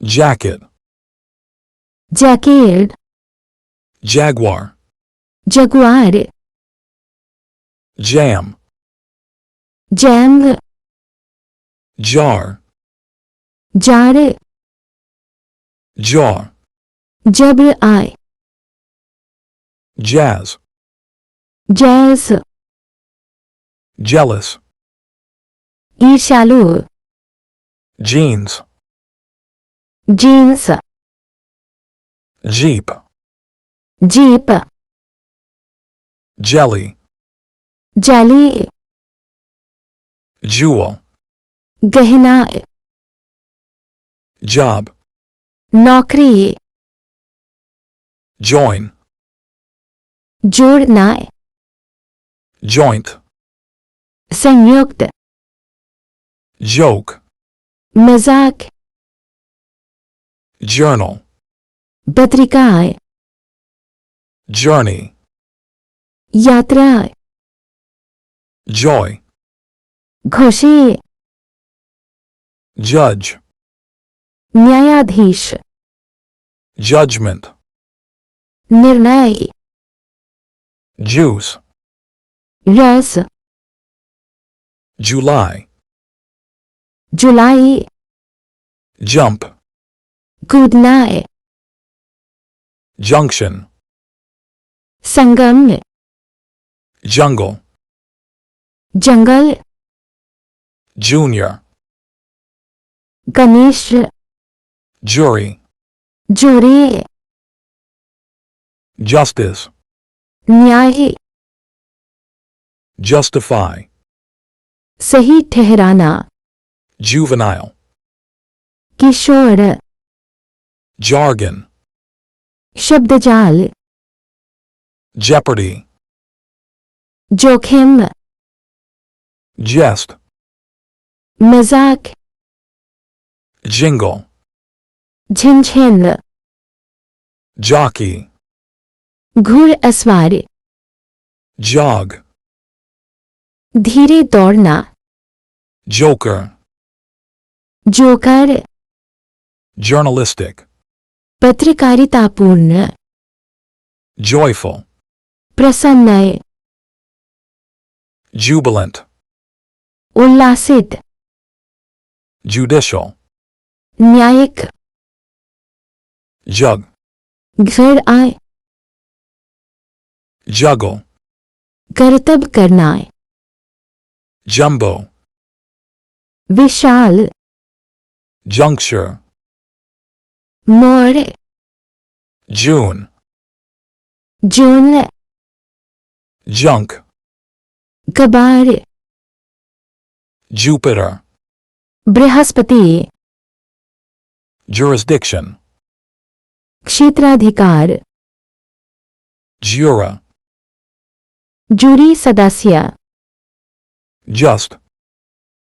jacket, jacket, jaguar, jaguar, jam, jam, jar, jar, jar, जब्र आए, jazz, jazz, jealous, ईर्ष्यालु, jeans, jeans, jeep, jeep, jelly, जाली, jewel, गहना, job, नौकरी, join, जोड़ना, joint, संयुक्त, joke, मजाक, journal, पत्रिका, journey, यात्रा, joy, खुशी, judge, न्यायाधीश, judgment, निर्णय, juice, रस, July, जुलाई, jump, कूदना, junction, संगम, jungle, जंगल, junior, गणेश, jury, जोरी, justice, न्याय, justify, सही ठहराना, juvenile, किशोर, jargon, शब्दजाल, jeopardy, जोखिम, jest, मजाक, jingle, झिनझिन, jockey, घुड़सवार, jog, धीरे दौड़ना, joker, जोकर, journalistic, पत्रकारितापूर्ण, joyful, प्रसन्न, jubilant, उल्लासित, judicial, न्यायिक, jug, घर आए, juggle, करतब करना, jumbo, विशाल, juncture, मोड़, June, जून, junk, कबार, Jupiter, बृहस्पति, jurisdiction, क्षेत्राधिकार, jura, जूरी सदस्य, just,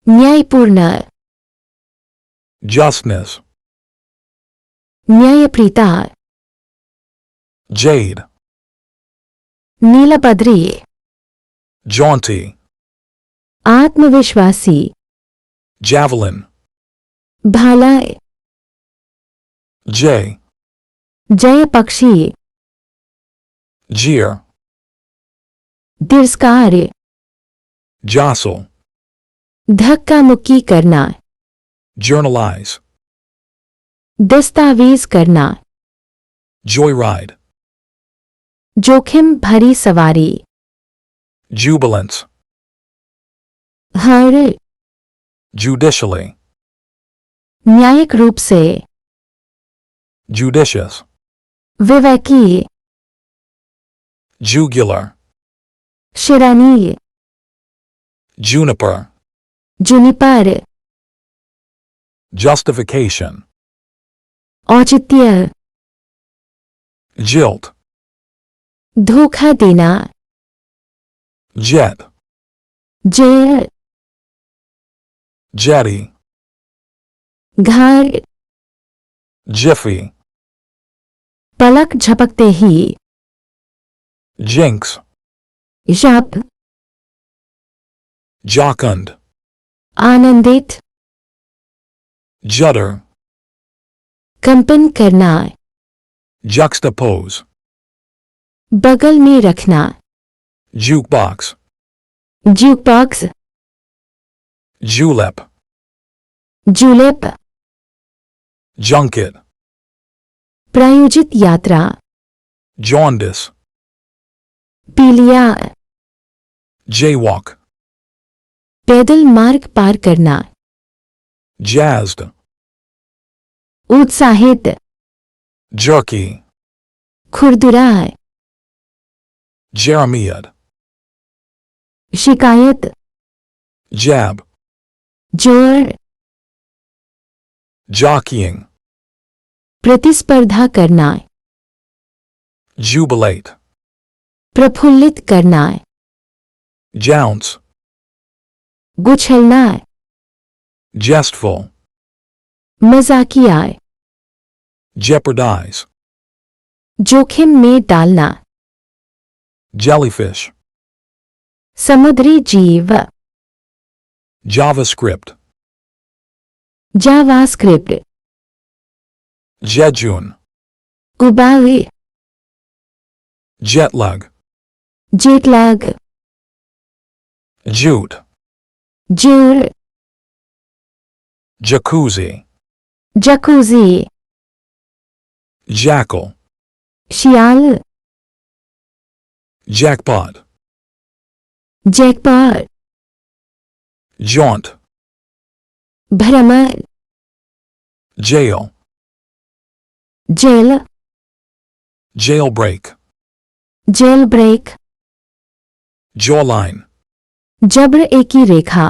न्यायपूर्ण, justness, न्यायप्रीता, jade, नीलबद्री, jaunty, आत्मविश्वासी, javelin, भाला, jay, जय पक्षी, jeer, तिरस्कार, jostle, धक्का मुक्की करना, journalize, दस्तावेज करना, joyride, जोखिम भरी सवारी, jubilance, हर, judicially, न्यायिक रूप से, judicious, विवेकी, jugular, Shirani, juniper, juniper, justification, औचित्य, jilt, धोखा देना, jet, जेल, jetty, घर, jiffy, पलक झपकते ही, jinx, जप, jocund, आनंदित, judder, कंपन करना, juxtapose, बगल में रखना, jukebox, ज्यूबॉक्स, julep, जूलेप, junket, प्रायोजित यात्रा, jaundice, पीलिया, jaywalk, पैदल मार्ग पार करना, jazzed, उत्साहित, jerky, खुरदुरा, jeremiad, शिकायत, jab, जोर, jockeying, प्रतिस्पर्धा करना, jubilate, प्रफुल्लित करना, jounce, गुछलना, jestful, मजाकिया, jeopardize, जोखिम में डालना, jellyfish, समुद्री जीव, javascript, जावास्क्रिप्ट, jejune, उबाली, jetlag, जेटलैग, jute, जूर, jacuzzi, जकूजी, jackal, शियाल, jackpot, जैकपॉट, jaunt, भ्रमर, jail, jail, jailbreak, jail break, jawline, जब्र एकी रेखा,